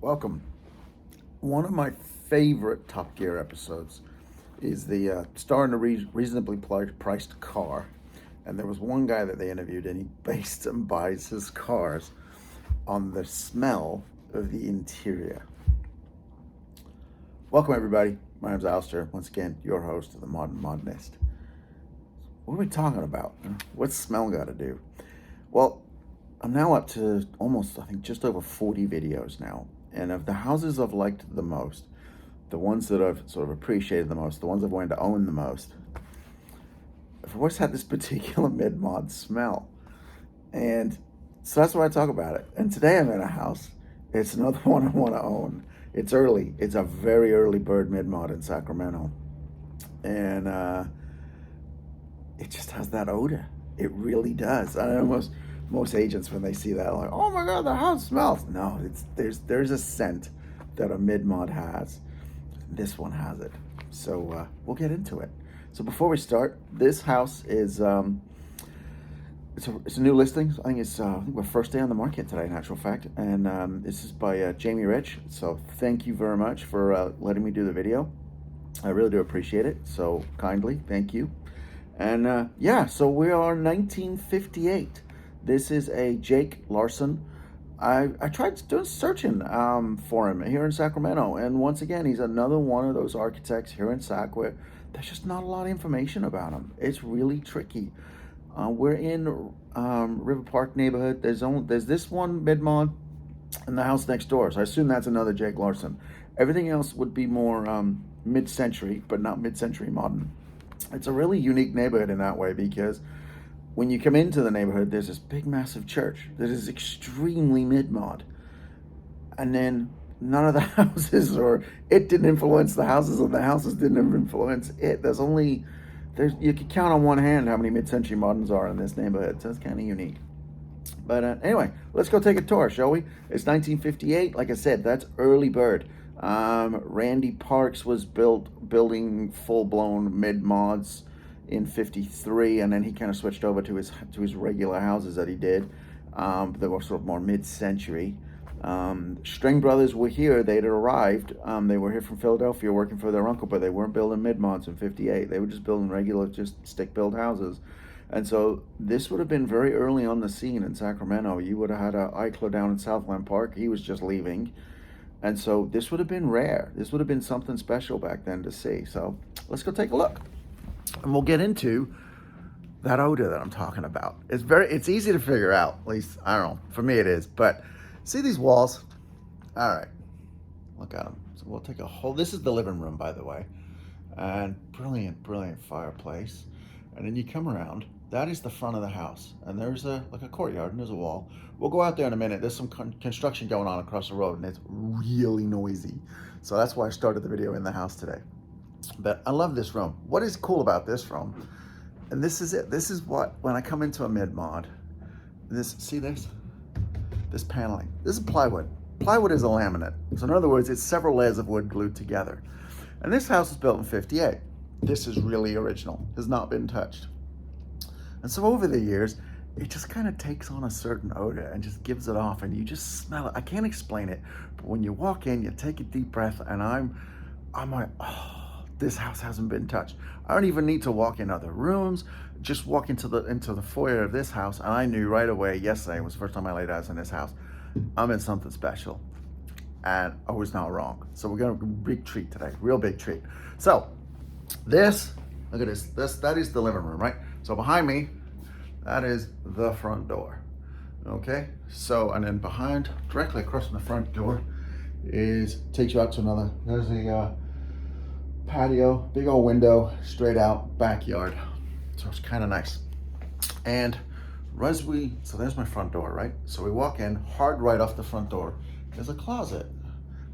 Welcome. One of my favorite Top Gear episodes is the star in a reasonably priced car. And there was one guy that they interviewed, and he based and buys his cars on the smell of the interior. Welcome, everybody. My name's Alister. Once again, your host of the Modern Modernist. What are we talking about? What's smell got to do? Well, I'm now up to almost, I think, just over 40 videos now. And of the houses I've liked the most, the ones that I've sort of appreciated the most, the ones I've wanted to own the most, I've always had this particular mid-mod smell. And so that's why I talk about it. And today I'm in a house. It's another one I want to own. It's early. It's a very early bird mid-mod in Sacramento. And it just has that odor. It really does. I know most agents, when they see that, are like, oh my God, the house smells. No, there's a scent that a mid-mod has. This one has it. So we'll get into it. So before we start, this house is it's a new listing. I think we're first day on the market today, in actual fact. And this is by Jamie Rich. So thank you very much for letting me do the video. I really do appreciate it. So kindly, thank you. And yeah, so we are 1958. This is a Jake Larsen. I tried doing searching for him here in Sacramento, and once again, he's another one of those architects here in Sac where there's just not a lot of information about him. It's really tricky. We're in River Park neighborhood. There's this one mid-mod and the house next door, so I assume that's another Jake Larsen. Everything else would be more mid-century, but not mid-century modern. It's a really unique neighborhood in that way because when you come into the neighborhood, there's this big, massive church that is extremely mid-mod. And then none of the houses, or it didn't influence the houses, and the houses didn't influence it. You could count on one hand how many mid-century moderns are in this neighborhood, so it's kind of unique. But anyway, let's go take a tour, shall we? It's 1958. Like I said, that's early bird. Randy Parks was building full-blown mid-mods in 53, and then he kind of switched over to his regular houses that he did. They were sort of more mid-century. Streng Brothers were here. They'd arrived. They were here from Philadelphia working for their uncle, but they weren't building mid-mods in 58. They were just building regular, just stick-built houses. And so this would have been very early on the scene in Sacramento. You would have had a Eichler down in Southland Park. He was just leaving. And so this would have been rare. This would have been something special back then to see. So let's go take a look. And we'll get into that odor that I'm talking about. It's easy to figure out. At least, I don't know. For me it is. But see these walls? All right. Look at them. So we'll take this is the living room, by the way. And brilliant, brilliant fireplace. And then you come around. That is the front of the house. And there's a courtyard, and there's a wall. We'll go out there in a minute. There's some construction going on across the road, and it's really noisy. So that's why I started the video in the house today. But I love this room. What is cool about this room, and this is it. This is what, when I come into a mid-mod, see this paneling. This is plywood. Plywood is a laminate. So in other words, it's several layers of wood glued together. And this house was built in 58. This is really original. Has not been touched. And so over the years, it just kind of takes on a certain odor and just gives it off, and you just smell it. I can't explain it, but when you walk in, you take a deep breath, and I'm like, oh, this house hasn't been touched. I don't even need to walk in other rooms. Just walk into the foyer of this house, and I knew right away, yesterday was the first time I laid eyes in this house, I'm in something special. And I was not wrong. So we're going to big treat today, real big treat. So this, look at this. That is the living room, right? So behind me, that is the front door. Okay? So, and then behind, directly across from the front door, takes you out to there's a patio, big old window, straight out backyard. So it's kind of nice. And so there's my front door, right? So we walk in, hard right off the front door, there's a closet.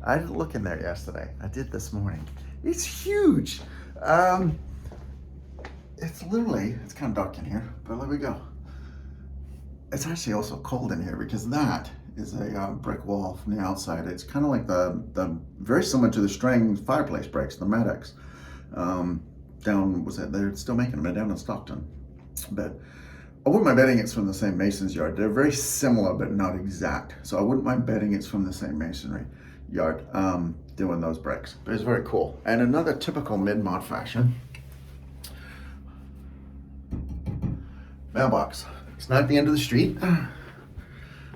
I didn't look in there yesterday. I did this morning. It's huge. It's kind of dark in here, but there we go. It's actually also cold in here because that is a brick wall from the outside. It's kind of like the very similar to the Streng fireplace breaks, the Maddox. They're still making them down in Stockton. But I wouldn't mind betting it's from the same mason's yard. They're very similar, but not exact. So I wouldn't mind betting it's from the same masonry yard doing those bricks. But it's very cool. And another typical mid-mod fashion, mailbox. It's not at the end of the street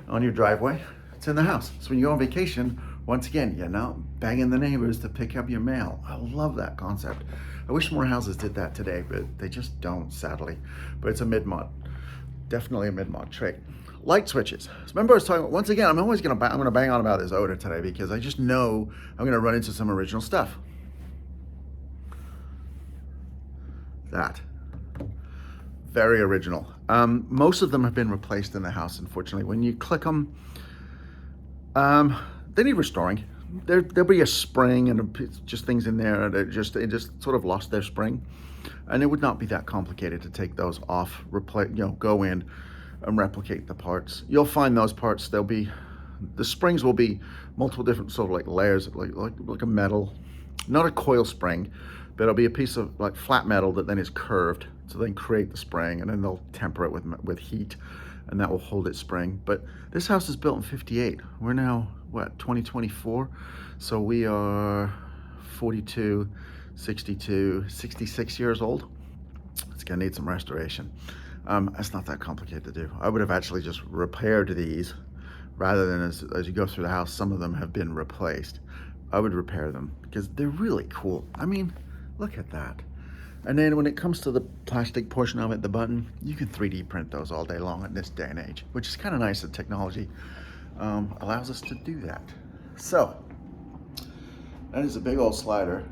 on your driveway. It's in the house. So when you go on vacation, once again, you're not begging the neighbors to pick up your mail. I love that concept. I wish more houses did that today, but they just don't, sadly. But it's a mid-mod. Definitely a mid-mod trait. Light switches. So remember I was talking, once again, I'm gonna bang on about this odor today because I just know I'm gonna run into some original stuff. That. Very original. Most of them have been replaced in the house, unfortunately. When you click them, they need restoring. There'll be a spring and just things in there that it just sort of lost their spring, and it would not be that complicated to take those off, replace, go in and replicate the parts. You'll find those parts. The springs will be multiple different sort of like layers, like a metal, not a coil spring, but it'll be a piece of like flat metal that then is curved to then create the spring, and then they'll temper it with heat, and that will hold its spring. But this house is built in 58. We're now, what, 2024? So we are 42, 62, 66 years old. It's gonna need some restoration. It's not that complicated to do. I would have actually just repaired these rather than as you go through the house, some of them have been replaced. I would repair them because they're really cool. I mean, look at that. And then when it comes to the plastic portion of it, the button, you can 3D print those all day long in this day and age, which is kind of nice that technology allows us to do that. So, that is a big old slider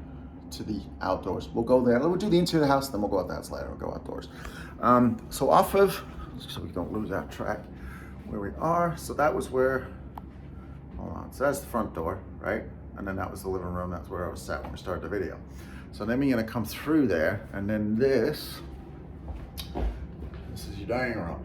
to the outdoors. We'll go there. We'll do the interior of the house, then we'll go out that slider and go outdoors. So off of, so we don't lose our track where we are. So that was where, hold on, so that's the front door, right? And then that was the living room. That's where I was sat when we started the video. So then we're gonna come through there, and then this is your dining room.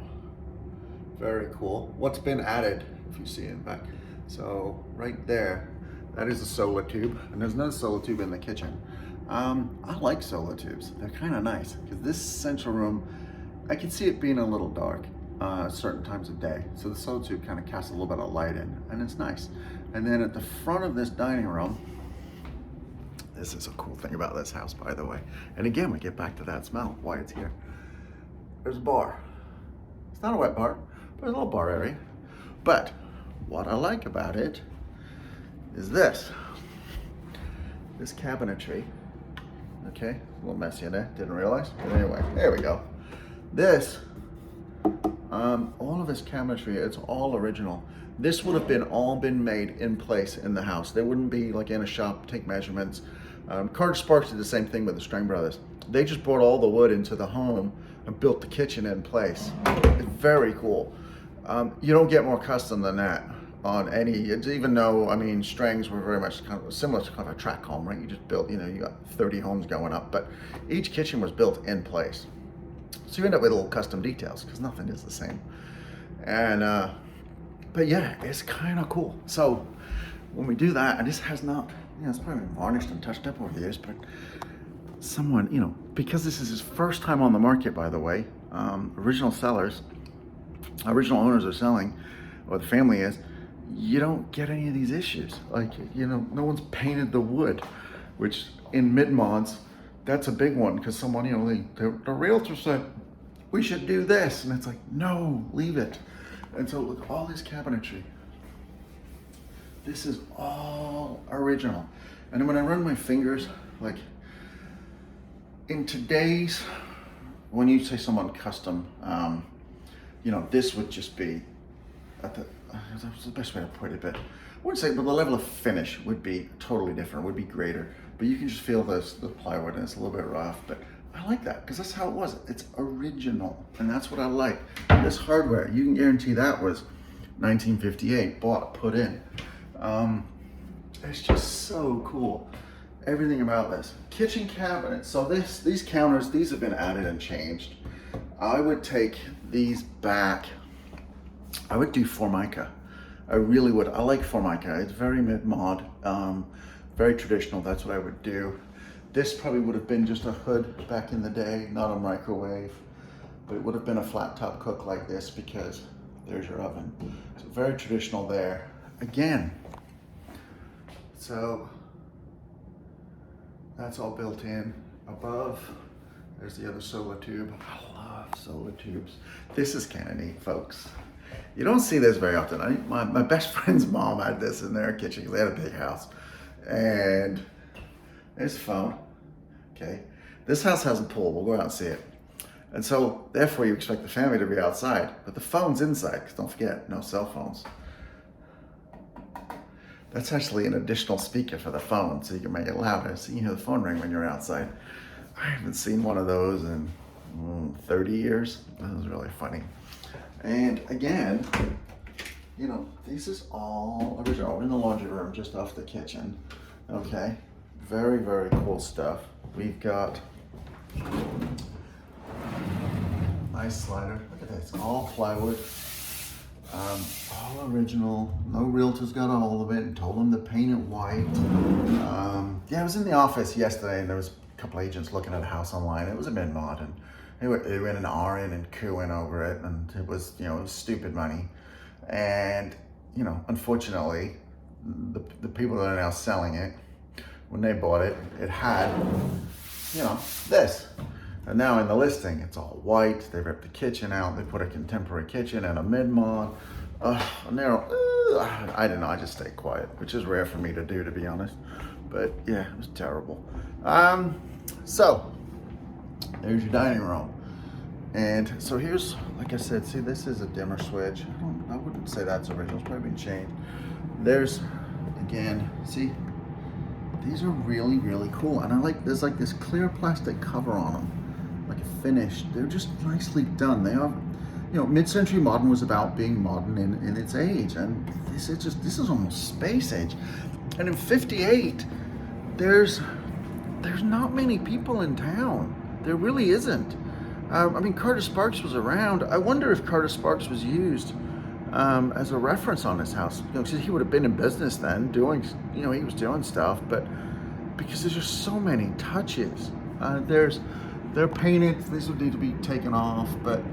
Very cool. What's been added, if you see in back. So right there, that is a solar tube, and there's another solar tube in the kitchen. I like solar tubes. They're kind of nice, because this central room, I can see it being a little dark certain times of day. So the solar tube kind of casts a little bit of light in, and it's nice. And then at the front of this dining room, this is a cool thing about this house, by the way. And again, we get back to that smell, why it's here. There's a bar. It's not a wet bar, but there's a little bar area. But what I like about it is this cabinetry. Okay, a little messy in there, didn't realize. But anyway, there we go. This, all of this cabinetry, it's all original. This would have all been made in place in the house. There wouldn't be like in a shop, take measurements. Carter Sparks did the same thing with the Streng Brothers. They just brought all the wood into the home and built the kitchen in place. It's very cool. You don't get more custom than that on any, even though, I mean, Strengs were very much kind of similar to kind of a tract home, right? You just built, you got 30 homes going up, but each kitchen was built in place. So you end up with little custom details because nothing is the same. And, but yeah, it's kind of cool. So when we do that, and this has not, it's probably been varnished and touched up over the years, but someone, because this is his first time on the market, by the way, original owners are selling, or the family is, you don't get any of these issues. Like, no one's painted the wood, which in mid-mods, that's a big one, because someone, the realtor said, we should do this. And it's like, no, leave it. And so look, all this cabinetry. This is all original. And then when I run my fingers, like in today's, when you say someone custom, this would just be that's the best way to put it, but I wouldn't say, but the level of finish would be totally different, would be greater. But you can just feel the plywood, and it's a little bit rough, but I like that because that's how it was. It's original, and that's what I like. This hardware, you can guarantee that was 1958, bought, put in. It's just so cool. Everything about this. Kitchen cabinet. So these counters, these have been added and changed. I would take these back. I would do Formica. I really would. I like Formica. It's very mid-mod, very traditional. That's what I would do. This probably would have been just a hood back in the day, not a microwave. but it would have been a flat top cook like this because there's your oven. So very traditional there. Again, so that's all built in. Above, there's the other solar tube. I love solar tubes. This is kind of neat, folks. You don't see this very often. My best friend's mom had this in their kitchen because they had a big house. And there's a phone, okay? This house has a pool, we'll go out and see it. And so, therefore, you expect the family to be outside, but the phone's inside, because don't forget, no cell phones. That's actually an additional speaker for the phone, so you can make it louder, so you can hear the phone ring when you're outside. I haven't seen one of those in 30 years. That was really funny. And again, you know, this is all original. We're in the laundry room, just off the kitchen. Okay, very, very cool stuff. We've got nice slider. Look at this, all plywood, all original. No realtor's got all of it and told them to paint it white. Yeah, I was in the office yesterday and there was a couple agents looking at a house online. It was a mid-mod and they went an R-in and cooing over it, and it was, you know, it was stupid money. And, you know, unfortunately, the people that are now selling it, when they bought it, it had, you know, this. And now in the listing, it's all white. They ripped the kitchen out. They put a contemporary kitchen and a mid-mod. And they're all, I don't know, I just stayed quiet, which is rare for me to do, to be honest. But yeah, it was terrible. So, there's your dining room. And so here's, like I said, see, this is a dimmer switch. I wouldn't say that's original, it's probably been changed. There's, again, see, these are really, really cool. And I like, there's like this clear plastic cover on them, like a finish. They're just nicely done. They are, you know, mid-century modern was about being modern in its age. And this is almost space age. And in 58, there's not many people in town. There really isn't. I mean, Carter Sparks was around. I wonder if Carter Sparks was used as a reference on this house. You know, because he would have been in business then, doing, you know, he was doing stuff. But because there's just so many touches. They're painted. These would need to be taken off. But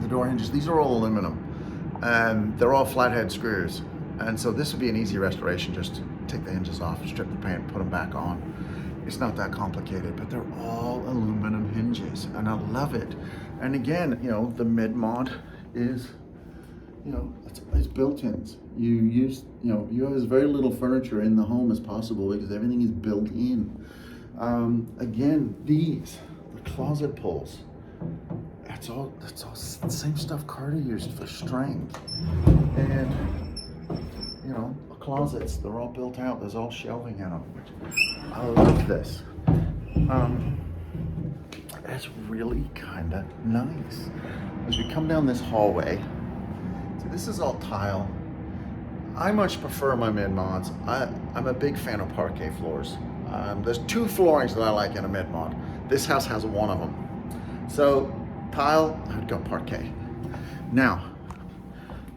the door hinges, these are all aluminum, and they're all flathead screws. And so this would be an easy restoration. Just take the hinges off, strip the paint, put them back on. It's not that complicated, but they're all aluminum hinges, and I love it. And again, you know, the mid-mod is, you know, it's built-ins. You use, you know, you have as very little furniture in the home as possible because everything is built in. Again, the closet pulls. That's all the same stuff Carter used for Streng. And, you know, closets, they're all built out. There's all shelving in them. I love this. It's really kind of nice. As we come down this hallway, see, this is all tile. I much prefer my mid-mods. I'm a big fan of parquet floors. There's two floorings that I like in a mid-mod. This house has one of them. So tile, I would go parquet. Now,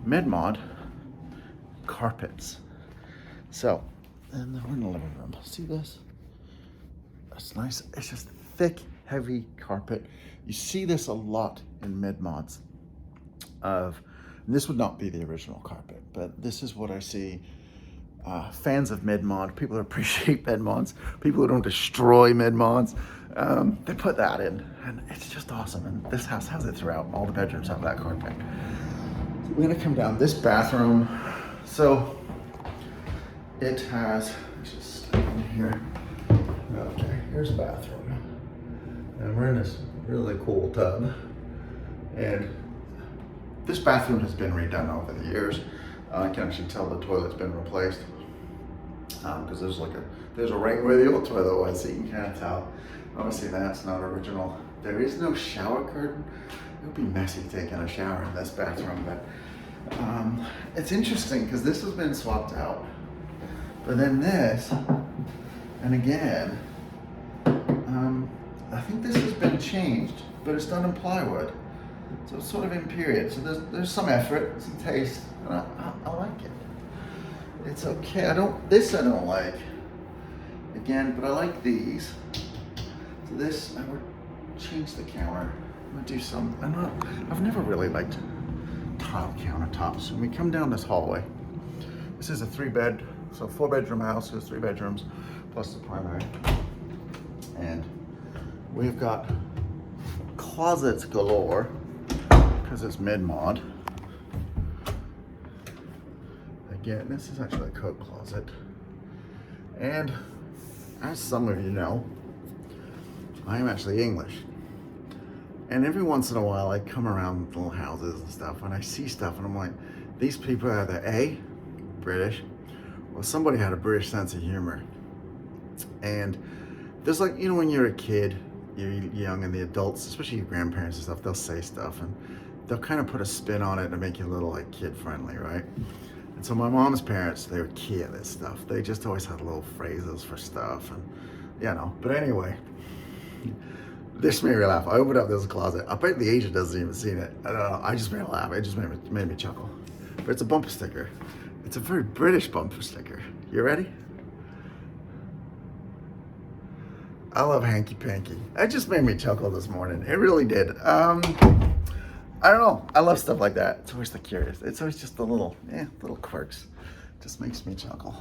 mid-mod, carpets. So, and we're in the living room. See this? That's nice. It's just thick, heavy carpet. You see this a lot in mid-mods. This would not be the original carpet, but this is what I see. Fans of mid-mod, people who appreciate mid-mods, people who don't destroy mid-mods, they put that in, and it's just awesome. And this house has it throughout. All the bedrooms have that carpet. So we're gonna come down this bathroom. So it has, let's just step in here. Okay, here's a bathroom. And we're in this really cool tub. And this bathroom has been redone over the years. I can actually tell the toilet's been replaced. Because there's a ring where the old toilet was, so you can kind of tell. Obviously that's not original. There is no shower curtain. It would be messy taking a shower in this bathroom, but it's interesting because this has been swapped out. But then this, and again, I think this has been changed, but it's done in plywood. So it's sort of in period. So there's some effort, some taste, and I like it. It's okay. This I don't like. Again, but I like these. So this, I would change the counter. I'm gonna do some, I've never really liked tile countertops. When we come down this hallway, this is a 4-bedroom house with 3 bedrooms plus the primary. And we've got closets galore because it's mid-mod. Again, this is actually a coat closet. And as some of you know, I am actually English. And every once in a while I come around little houses and stuff and I see stuff and I'm like, these people are either A, British, or somebody had a British sense of humor. And there's like, you know, when you're a kid, you're young, and the adults, especially your grandparents and stuff, they'll say stuff and they'll kind of put a spin on it to make you a little like kid friendly, right? And so my mom's parents, they were key at this stuff. They just always had little phrases for stuff and, you know, but anyway, this made me laugh. I opened up this closet. I bet the agent doesn't even see it. I don't know, I just made me laugh. It just made me chuckle. But it's a bumper sticker. It's a very British bumper sticker. You ready? I love hanky panky. It just made me chuckle this morning. It really did. I don't know. I love stuff like that. It's always the curious. It's always just the little quirks. Just makes me chuckle.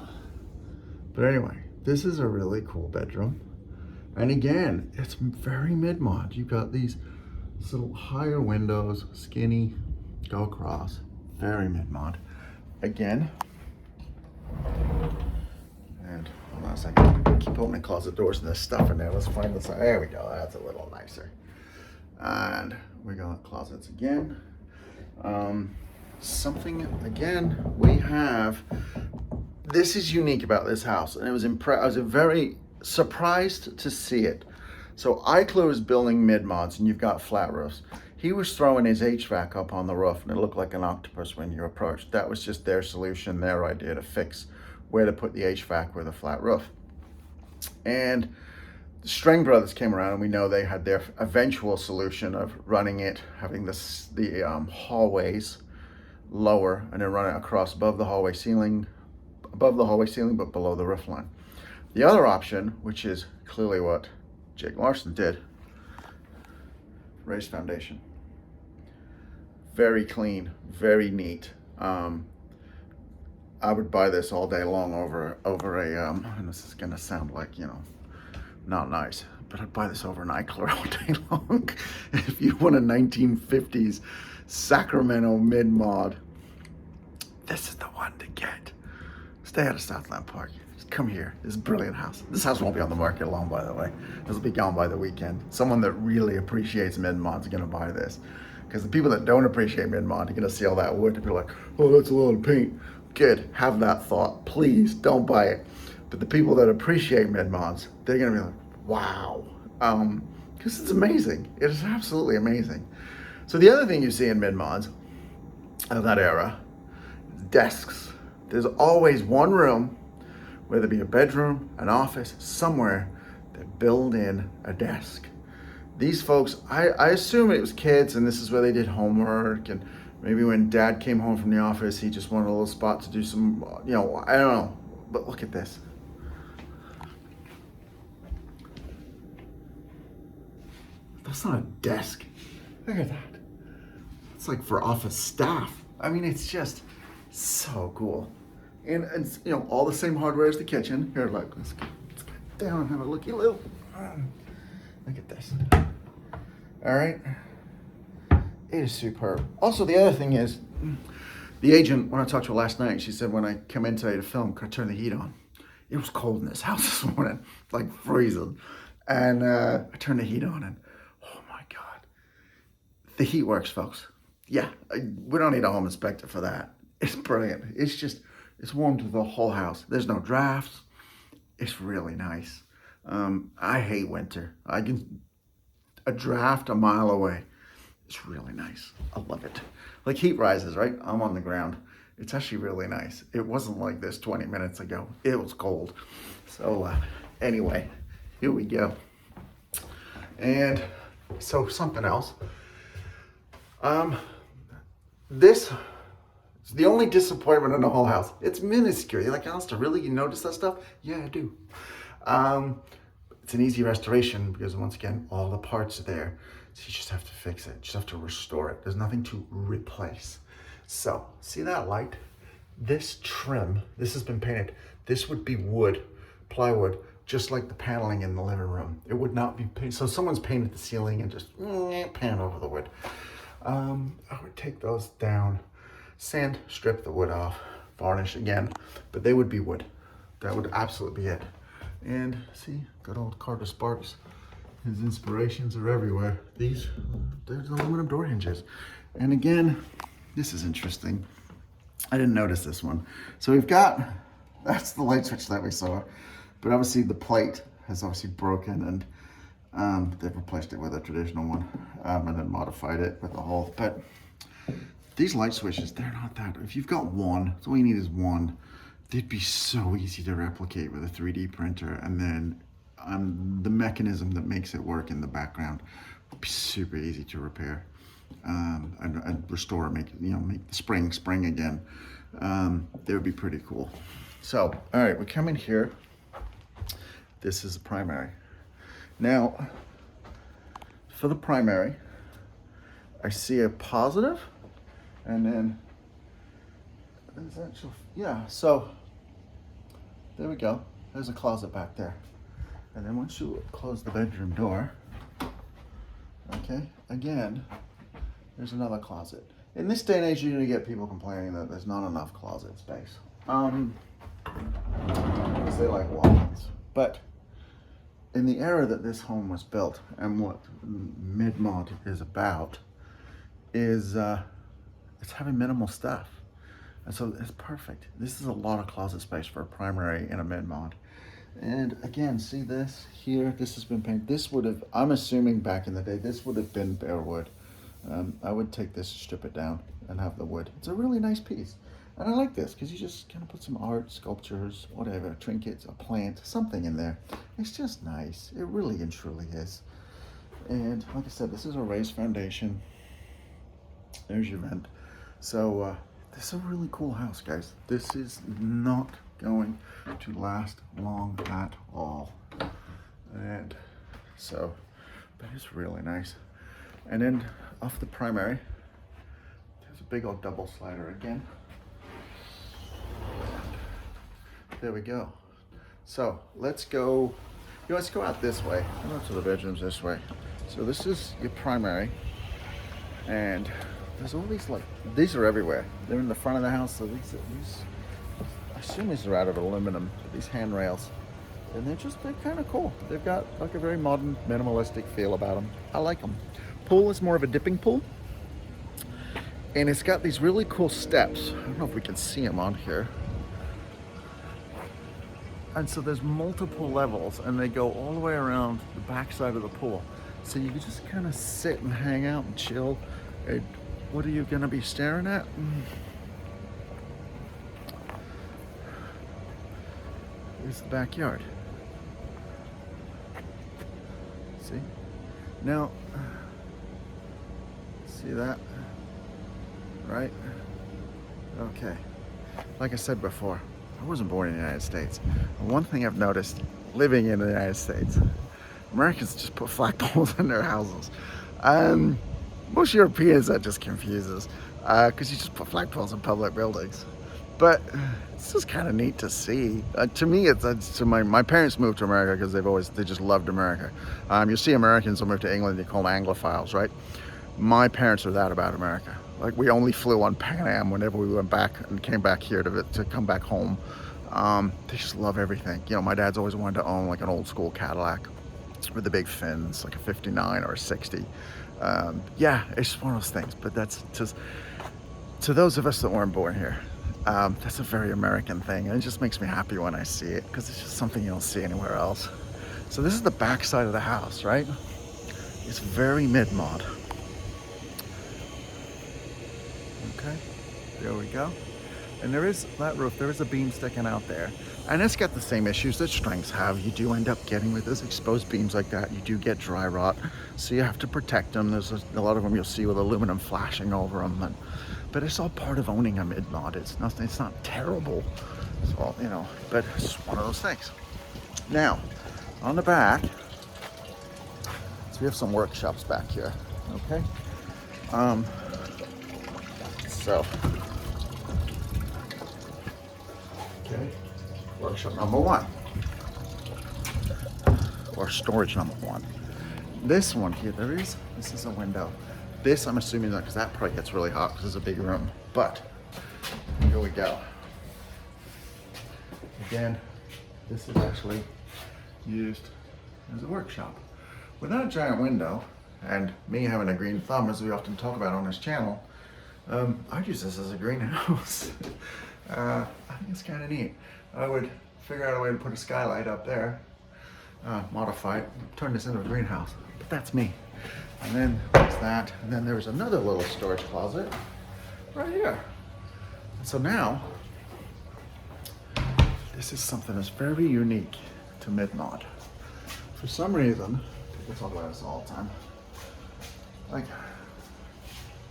But anyway, this is a really cool bedroom. And again, it's very mid-mod. You've got these little higher windows, skinny, go across. Very mid-mod. Again. And hold on a second. I keep opening closet doors and there's stuff in there. Let's find this. There we go. That's a little nicer. And we got closets again. Something again, we have, this is unique about this house, and I was very surprised to see it. So Eichler is building mid-mods and you've got flat roofs. He was throwing his HVAC up on the roof and it looked like an octopus when you approached. That was just their solution, their idea to fix where to put the HVAC with a flat roof. And the Streng Brothers came around and we know they had their eventual solution of running it, having the hallways lower and then run it across above the hallway ceiling, but below the roof line. The other option, which is clearly what Jake Larsen did, raised foundation. Very clean, very neat. I would buy this all day long over a, and this is gonna sound like, you know, not nice, but I'd buy this over an Eichler all day long. If you want a 1950s Sacramento mid-mod, this is the one to get. Stay out of Southland Park. Just come here. This is a brilliant house. This house won't be on the market long, by the way. This will be gone by the weekend. Someone that really appreciates mid-mods is gonna buy this. Because the people that don't appreciate mid-mod are gonna see all that wood and be like, oh, that's a lot of paint. Good, have that thought. Please don't buy it. But the people that appreciate mid-mods, they're gonna be like, wow. Because it's amazing. It is absolutely amazing. So the other thing you see in mid-mods of that era, desks. There's always one room, whether it be a bedroom, an office, somewhere, that build in a desk. These folks, I assume it was kids and this is where they did homework, and maybe when dad came home from the office, he just wanted a little spot to do some, you know, I don't know. But look at this. That's not a desk. Look at that. It's like for office staff. I mean, it's just so cool. And it's, you know, all the same hardware as the kitchen. Here, like, let's get down and have a looky loo. Look at this. All right. It is superb. Also, the other thing is, the agent, when I talked to her last night, she said when I come in today to film, could I turn the heat on? It was cold in this house this morning, like freezing. And I turned the heat on and, oh my God. The heat works, folks. Yeah, we don't need a home inspector for that. It's brilliant. It's just, it's warmed the whole house. There's no drafts. It's really nice. I hate winter. I can, a draft a mile away. It's really nice. I love it. Like heat rises, right? I'm on the ground. It's actually really nice. It wasn't like this 20 minutes ago. It was cold. So anyway, here we go. And so something else. This is the only disappointment in the whole house. It's minuscule. You're like, Alister, really? You notice that stuff? Yeah, I do. It's an easy restoration because once again, all the parts are there. So you just have to fix it. You just have to restore it. There's nothing to replace. So see that light? This trim, this has been painted. This would be wood, plywood, just like the paneling in the living room. It would not be painted. So someone's painted the ceiling and just pan over the wood. I would take those down, sand, strip the wood off, varnish again, but they would be wood. That would absolutely be it. And see, good old Carter Sparks. His inspirations are everywhere. There's aluminum door hinges. And again, this is interesting. I didn't notice this one. So we've got, that's the light switch that we saw, but obviously the plate has obviously broken, and they've replaced it with a traditional one, and then modified it with a hole. But these light switches, they're not that, if you've got one, all you need is one, they'd be so easy to replicate with a 3D printer, and then the mechanism that makes it work in the background would be super easy to repair. And restore, make the spring again. They would be pretty cool. So, all right, we come in here. This is the primary. Now, for the primary, I see a positive, and then there's actual, so there we go. There's a closet back there. And then once you close the bedroom door, okay, again, there's another closet. In this day and age, you're gonna get people complaining that there's not enough closet space. Because they like walk-ins. But in the era that this home was built, and what mid-mod is about, is it's having minimal stuff. And so it's perfect. This is a lot of closet space for a primary in a mid-mod. And again, see this here, this has been painted. This would have, I'm assuming back in the day, this would have been bare wood. I would take this, strip it down, and have the wood. It's a really nice piece. And I like this because you just kind of put some art, sculptures, whatever, trinkets, a plant, something in there. It's just nice. It really and truly is. And like I said, this is a raised foundation. There's your vent. So this is a really cool house, guys. This is not going to last long at all. And so, but it's really nice. And then off the primary, there's a big old double slider again. There we go. So let's go out this way. I'll go to the bedrooms this way. So this is your primary, and there's all these, like, these are everywhere. They're in the front of the house. So these I assume these are out of aluminum, these handrails. And they're kind of cool. They've got like a very modern, minimalistic feel about them. I like them. Pool is more of a dipping pool. And it's got these really cool steps. I don't know if we can see them on here. And so there's multiple levels, and they go all the way around the back side of the pool. So you can just kind of sit and hang out and chill. And what are you gonna be staring at? Here's the backyard. See? Now, see that? Right? Okay. Like I said before, I wasn't born in the United States. And one thing I've noticed living in the United States, Americans just put flagpoles in their houses. Most Europeans, that just confuses, because you just put flagpoles in public buildings. But it's just kind of neat to see. To me, so my parents moved to America because they just loved America. You see Americans will move to England, they call them Anglophiles, right? My parents are that about America. Like, we only flew on Pan Am whenever we went back and came back here to come back home. They just love everything. You know, my dad's always wanted to own like an old school Cadillac with the big fins, like a 59 or a 60. Yeah, it's just one of those things. But that's just, to those of us that weren't born here, that's a very American thing. And it just makes me happy when I see it, because it's just something you don't see anywhere else. So this is the back side of the house, right? It's very mid-mod. Okay, there we go. And there is that roof, there is a beam sticking out there. And it's got the same issues that Strengs have. You do end up getting, with those exposed beams like that, you do get dry rot. So you have to protect them. There's a lot of them you'll see with aluminum flashing over them. But it's all part of owning a mid-mod. It's not terrible. It's all, you know, but it's one of those things. Now, on the back, so we have some workshops back here. Okay. So, okay, workshop number one, or storage number one. This one here, this is a window. This I'm assuming that, because that probably gets really hot because it's a big room, but here we go. Again, this is actually used as a workshop. Without a giant window, and me having a green thumb, as we often talk about on this channel, I'd use this as a greenhouse. I think it's kind of neat. I would figure out a way to put a skylight up there, modify it, turn this into a greenhouse. But that's me. And then there's that, and then there's another little storage closet right here. So now, this is something that's very unique to mid-mod. For some reason, people talk about this all the time. Like,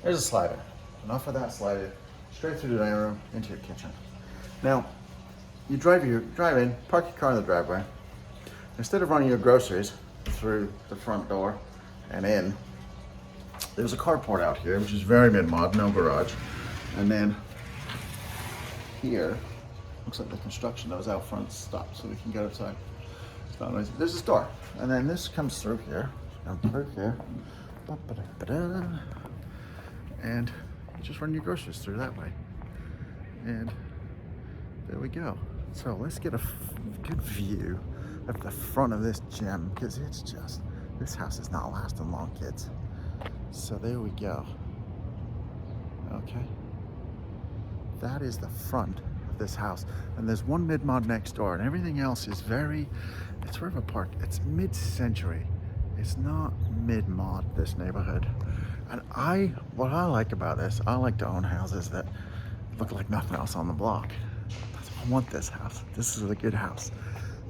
there's a slider. Enough of that slider, straight through the dining room, into your kitchen. Now, you drive in, park your car in the driveway. Instead of running your groceries through the front door and in, there's a carport out here, which is very mid-mod, no garage. And then here, looks like the construction that was out front stopped, so we can get outside. It's not noisy. There's this door, and then this comes through here, and you just run your groceries through that way. And there we go. So let's get a good view of the front of this gem, because it's just, this house is not lasting long, kids. So there we go. Okay. That is the front of this house. And there's one mid-mod next door, and everything else is it's River Park. It's mid-century. It's not mid-mod, this neighborhood. And what I like about this, I like to own houses that look like nothing else on the block. I want this house. This is a good house.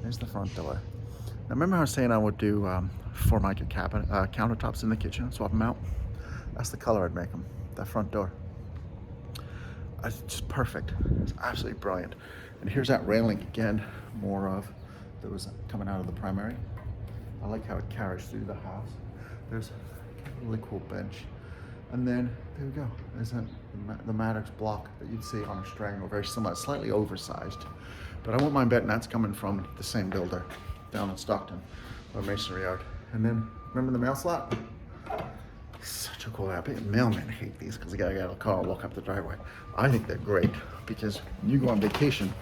There's the front door. Now remember how I was saying I would do Formica countertops in the kitchen, swap them out? That's the color I'd make them, that front door. It's just perfect. It's absolutely brilliant. And here's that railing again, that was coming out of the primary. I like how it carries through the house. There's a really cool bench. And then there we go. There's the Maddox block that you'd see on a Streng, or very similar, slightly oversized. But I won't mind betting that's coming from the same builder down in Stockton, or Masonry Yard. And then remember the mail slot? Such a cool app. Mailmen hate these because you gotta get out of the car and walk up the driveway. I think they're great because when you go on vacation,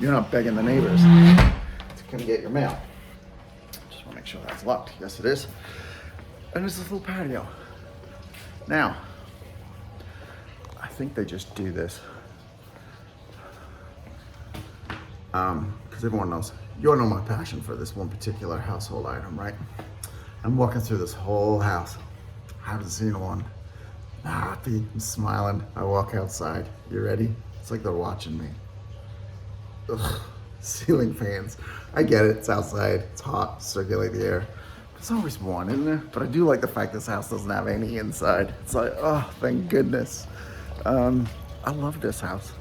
you're not begging the neighbors to come get your mail. Just wanna make sure that's locked. Yes, it is. And there's this little patio. Now, I think they just do this because everyone knows, you all know my passion for this one particular household item, right? I'm walking through this whole house. I haven't seen one. Happy, I'm smiling. I walk outside. You ready? It's like they're watching me. Ugh, ceiling fans. I get it, it's outside, it's hot, circulate the air. There's always one, isn't there? But I do like the fact this house doesn't have any inside. It's like, oh, thank goodness. I love this house.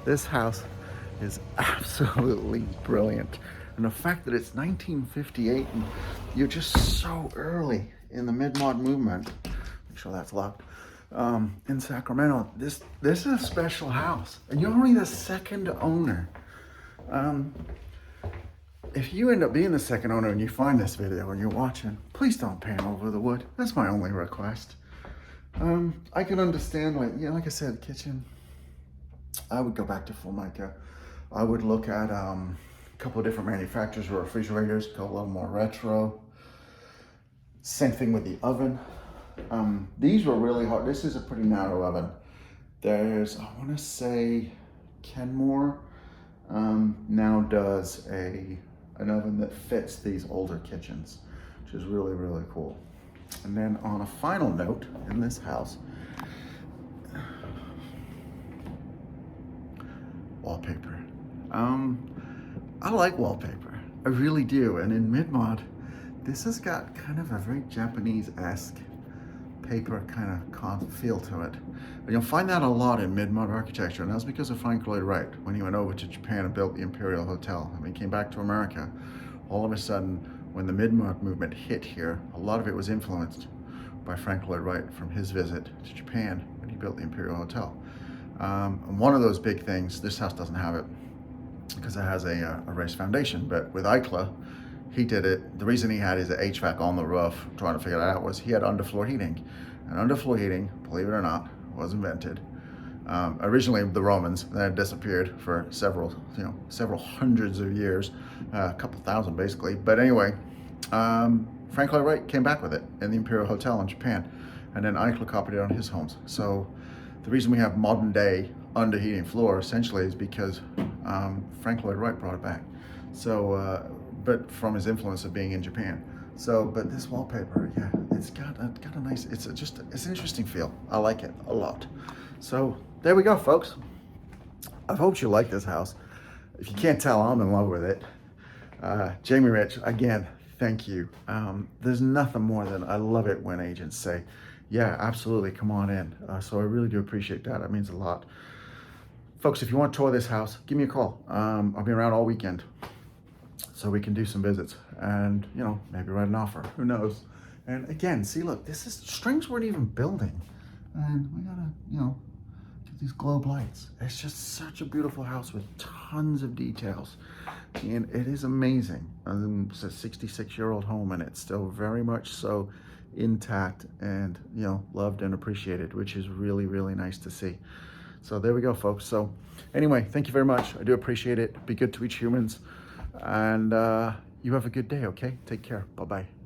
This house is absolutely brilliant. And the fact that it's 1958 and you're just so early in the mid-mod movement, make sure that's locked, in Sacramento, this is a special house. And you're only the second owner. If you end up being the second owner and you find this video and you're watching, please don't pan over the wood. That's my only request. I can understand, like I said, kitchen. I would go back to Formica. I would look at a couple of different manufacturers or refrigerators, go a little more retro. Same thing with the oven. These were really hard. This is a pretty narrow oven. There's, I want to say, Kenmore now does an oven that fits these older kitchens, which is really, really cool. And then on a final note, in this house, wallpaper. I like wallpaper, I really do. And in mid-mod, this has got kind of a very Japanese-esque paper kind of feel to it. And you'll find that a lot in mid-mod architecture, and that's because of Frank Lloyd Wright. When he went over to Japan and built the Imperial Hotel, and when he came back to America, all of a sudden, when the mid-mod movement hit here, a lot of it was influenced by Frank Lloyd Wright from his visit to Japan when he built the Imperial Hotel. And one of those big things, this house doesn't have it because it has a raised foundation, but with Eichler, he did it. The reason he had his HVAC on the roof, trying to figure that out, was he had underfloor heating. And underfloor heating, believe it or not, was invented. Originally the Romans, then it disappeared for several hundreds of years, a couple thousand basically. But anyway, Frank Lloyd Wright came back with it in the Imperial Hotel in Japan, and then Eichler copied it on his homes. So the reason we have modern day underheating floor essentially is because Frank Lloyd Wright brought it back. So, but from his influence of being in Japan. So, but this wallpaper, yeah, it's got a nice, it's an interesting feel. I like it a lot. So there we go, folks. I hope you like this house. If you can't tell, I'm in love with it. Jamie Rich, again, thank you. There's nothing more than I love it when agents say, yeah, absolutely, come on in. So I really do appreciate that. That means a lot. Folks, if you want to tour this house, give me a call. I'll be around all weekend, so we can do some visits and, maybe write an offer. Who knows? And again, see, look, strings weren't even building. And we gotta, get these globe lights. It's just such a beautiful house with tons of details. And it is amazing. It's a 66-year-old home, and it's still very much so intact and, loved and appreciated, which is really, really nice to see. So there we go, folks. So anyway, thank you very much. I do appreciate it. Be good to each humans. And you have a good day, okay? Take care. Bye-bye.